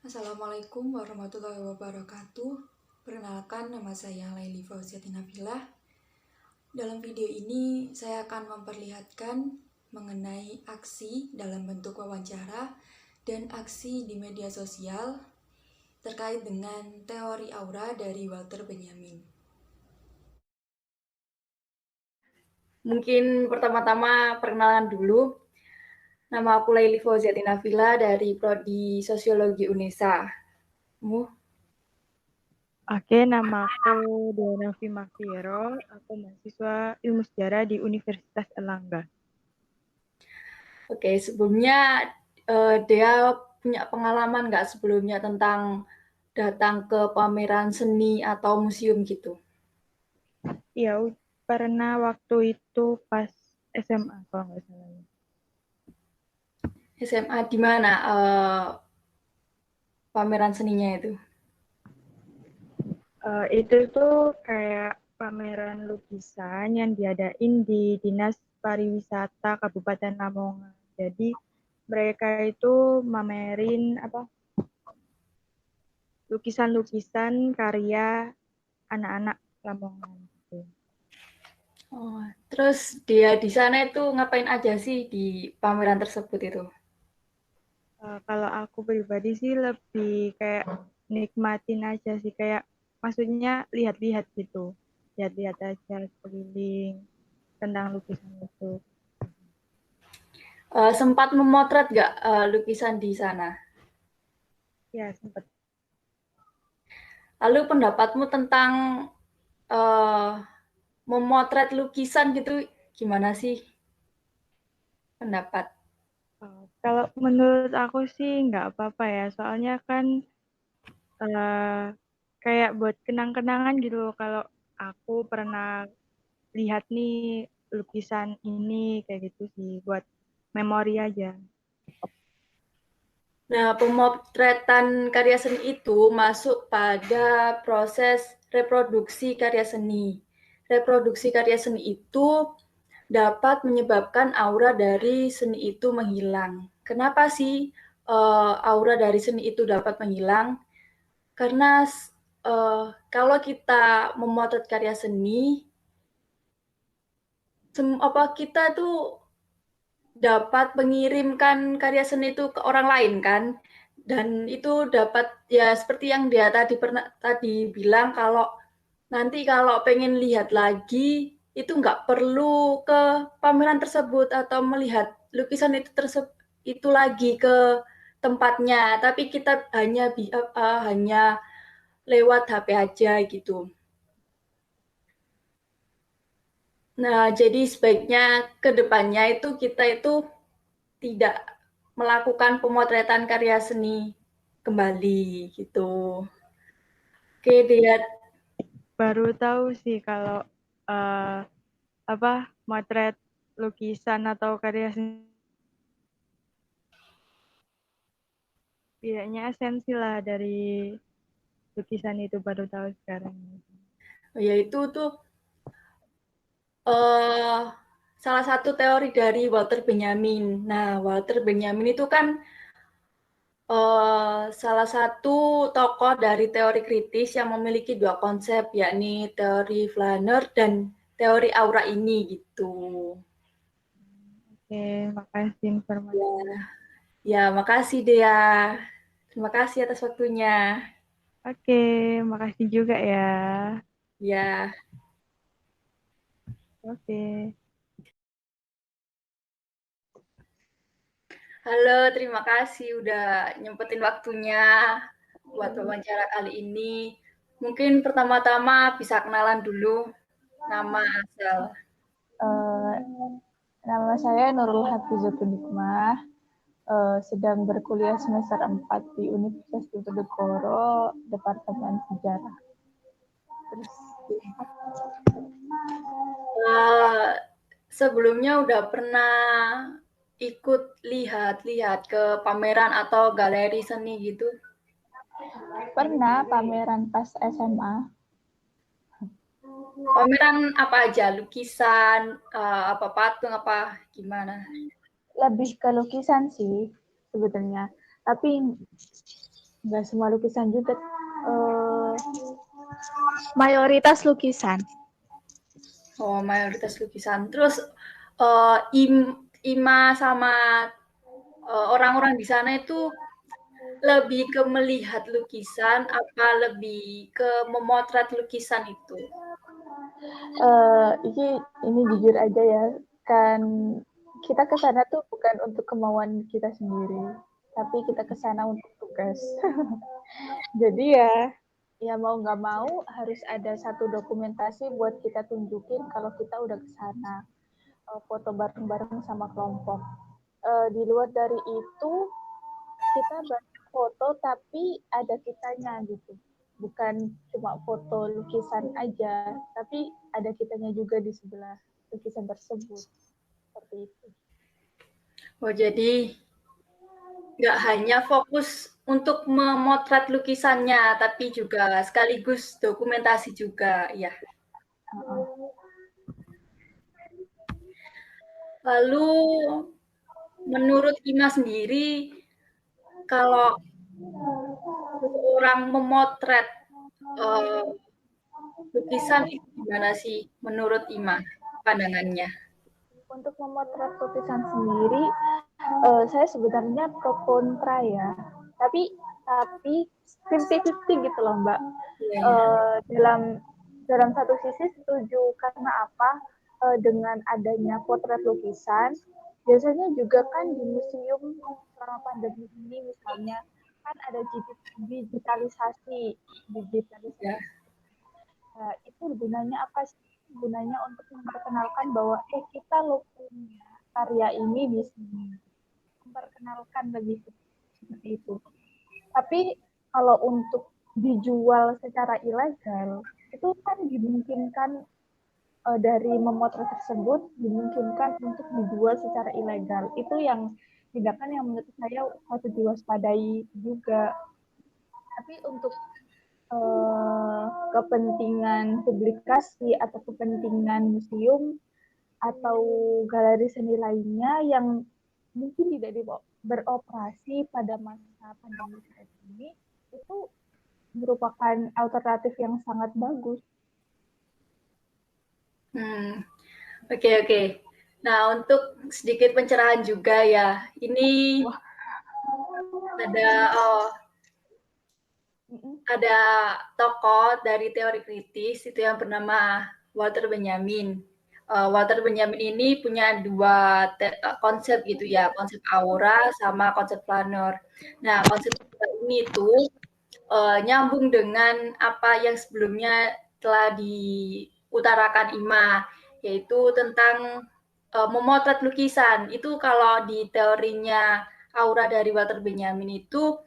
Assalamualaikum warahmatullahi wabarakatuh. Perkenalkan, nama saya Laili Fauziatina Nabila. Dalam video ini, saya akan memperlihatkan mengenai aksi dalam bentuk wawancara dan aksi di media sosial terkait dengan teori aura dari Walter Benjamin. Mungkin pertama-tama perkenalan dulu. Nama aku Laili Fauziatina Nabila dari Prodi Sosiologi UNESA. Oke, nama aku Deonavi Mafiero. Aku mahasiswa Ilmu Sejarah di Universitas Erlangga. Oke, sebelumnya dia punya pengalaman nggak sebelumnya tentang datang ke pameran seni atau museum gitu? Iya, pernah waktu itu pas SMA kalau nggak salah. SMA di mana pameran seninya itu? Itu tuh kayak pameran lukisan yang diadain di Dinas Pariwisata Kabupaten Lamongan. Jadi mereka itu mamerin lukisan-lukisan karya anak-anak Lamongan gitu. Oh, terus dia di sana itu ngapain aja sih di pameran tersebut itu? Kalau aku pribadi sih lebih kayak nikmatin aja sih, kayak maksudnya lihat-lihat gitu, lihat-lihat aja sekeliling tentang lukisan itu. Sempat memotret nggak lukisan di sana? Ya sempat. Lalu pendapatmu tentang uh, memotret lukisan gitu gimana sih pendapat? Kalau menurut aku sih nggak apa-apa ya, soalnya kan uh, kayak buat kenang-kenangan gitu loh. Kalau aku pernah lihat nih lukisan ini kayak gitu sih, buat memori aja. Nah, pemotretan karya seni itu masuk pada proses reproduksi karya seni. Reproduksi karya seni itu dapat menyebabkan aura dari seni itu menghilang. Kenapa sih aura dari seni itu dapat menghilang? Karena kalau kita memotret karya seni, kita tuh dapat mengirimkan karya seni itu ke orang lain kan, dan itu dapat ya seperti yang dia tadi bilang kalau nanti kalau pengen lihat lagi itu nggak perlu ke pameran tersebut atau melihat lukisan itu lagi ke tempatnya, tapi kita hanya lewat HP aja gitu. Nah, jadi sebaiknya ke depannya itu kita itu tidak melakukan pemotretan karya seni kembali gitu. Oke, dilihat. Baru tahu sih kalau uh, motret lukisan atau karya seni, tidaknya esensi lah dari lukisan itu, baru tahu sekarang. Yaitu tuh uh, salah satu teori dari Walter Benjamin. Nah, Walter Benjamin itu kan salah satu tokoh dari teori kritis yang memiliki dua konsep, yakni teori Flaner dan teori aura ini gitu. Oke, makasih Ya, informasi. ya makasih Dea. Terima kasih atas waktunya. Oke, makasih juga ya. Ya. Oke. Halo, terima kasih udah nyempetin waktunya buat wawancara kali ini. Mungkin pertama-tama bisa kenalan dulu nama asal. Eh, Nama saya Nurul Hafizatul Hikmah, sedang berkuliah semester 4 di Universitas Diponegoro, Departemen Sejarah. Terus, Sebelumnya udah pernah ikut lihat-lihat ke pameran atau galeri seni gitu? pernah pameran pas SMA, Pameran apa aja? Lukisan, apa patung, apa gimana? lebih ke lukisan sih sebetulnya. Tapi Nggak semua lukisan juga. Mayoritas lukisan. Oh, mayoritas lukisan. Terus Ima sama orang-orang di sana itu lebih ke melihat lukisan apa lebih ke memotret lukisan itu? Ini jujur aja ya, kan kita ke sana tuh bukan untuk kemauan kita sendiri, tapi kita ke sana untuk tugas. Jadi ya mau nggak mau harus ada satu dokumentasi buat kita tunjukin kalau kita udah ke sana, foto bareng-bareng sama kelompok. Di luar dari itu kita banyak foto tapi ada kitanya gitu, bukan cuma foto lukisan aja, tapi ada kitanya juga di sebelah lukisan tersebut, seperti itu. Oh, jadi nggak hanya fokus untuk memotret lukisannya, tapi juga sekaligus dokumentasi juga, ya. Lalu, menurut Ima sendiri, kalau orang memotret lukisan itu gimana sih menurut Ima pandangannya? Untuk memotret lukisan sendiri, saya sebenarnya pro kontra ya, tapi 50-50 gitu loh Mbak. Dalam satu sisi setuju karena apa? Dengan adanya potret lukisan, biasanya juga kan di museum selama pandemi ini misalnya kan ada digitalisasi. Ya. Nah, itu gunanya apa sih? Gunanya untuk memperkenalkan bahwa kita loh punya karya ini di sini. Memperkenalkan lebih seperti itu. Tapi kalau untuk dijual secara ilegal, itu kan dimungkinkan dari memotret tersebut dimungkinkan untuk dijual secara ilegal. Itu yang tindakan yang menurut saya harus diwaspadai juga. Tapi untuk kepentingan publikasi atau kepentingan museum atau galeri seni lainnya yang mungkin tidak beroperasi pada masa pandemi saat ini, itu merupakan alternatif yang sangat bagus. Oke. Nah, untuk sedikit pencerahan juga ya, ini ada tokoh dari teori kritis itu yang bernama Walter Benjamin. Walter Benjamin ini punya dua konsep gitu ya, konsep aura sama konsep planner. Nah, konsep ini tuh nyambung dengan apa yang sebelumnya telah diutarakan Ima, yaitu tentang memotret lukisan. Itu kalau di teorinya aura dari Walter Benjamin itu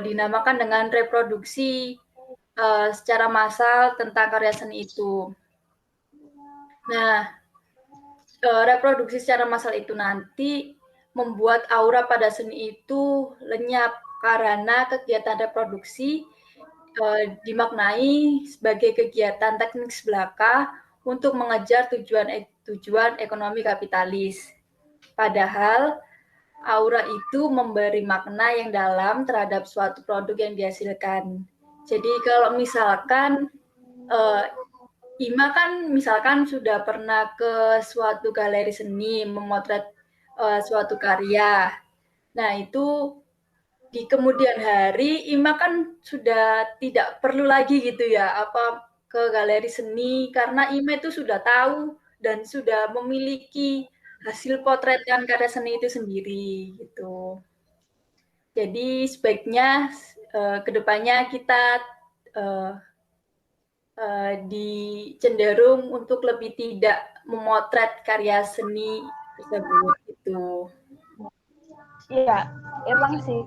dinamakan dengan reproduksi secara massal tentang karya seni itu. Nah, reproduksi secara massal itu nanti membuat aura pada seni itu lenyap karena kegiatan reproduksi dimaknai sebagai kegiatan teknis belaka untuk mengejar tujuan ekonomi kapitalis. Padahal aura itu memberi makna yang dalam terhadap suatu produk yang dihasilkan. Jadi kalau misalkan Ima kan misalkan sudah pernah ke suatu galeri seni memotret suatu karya. Nah, itu di kemudian hari Ima kan sudah tidak perlu lagi gitu ya apa ke galeri seni karena Ima itu sudah tahu dan sudah memiliki hasil potretan karya seni itu sendiri gitu. Jadi sebaiknya kedepannya kita dicenderung untuk lebih tidak memotret karya seni tersebut gitu. Iya, emang sih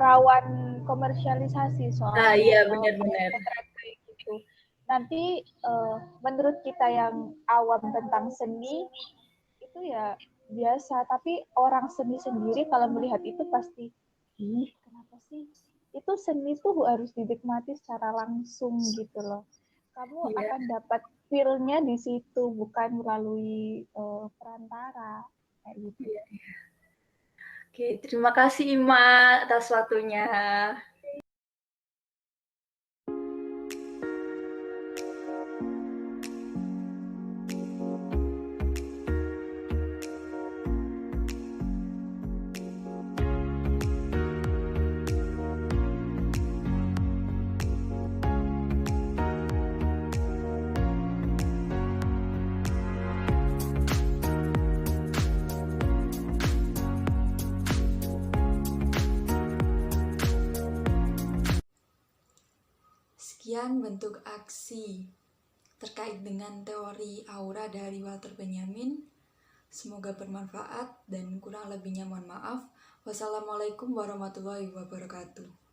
rawan komersialisasi soalnya. Iya benar-benar. Gitu. Nanti menurut kita yang awam tentang seni itu ya biasa, tapi orang seni sendiri kalau melihat itu pasti, kenapa sih? Itu seni tuh harus dinikmati secara langsung gitu loh. Kamu akan dapat feel-nya di situ, bukan melalui perantara kayak gitu. Oke, terima kasih Ima atas waktunya. Sekian bentuk aksi terkait dengan teori aura dari Walter Benjamin. Semoga bermanfaat dan kurang lebihnya mohon maaf. Wassalamualaikum warahmatullahi wabarakatuh.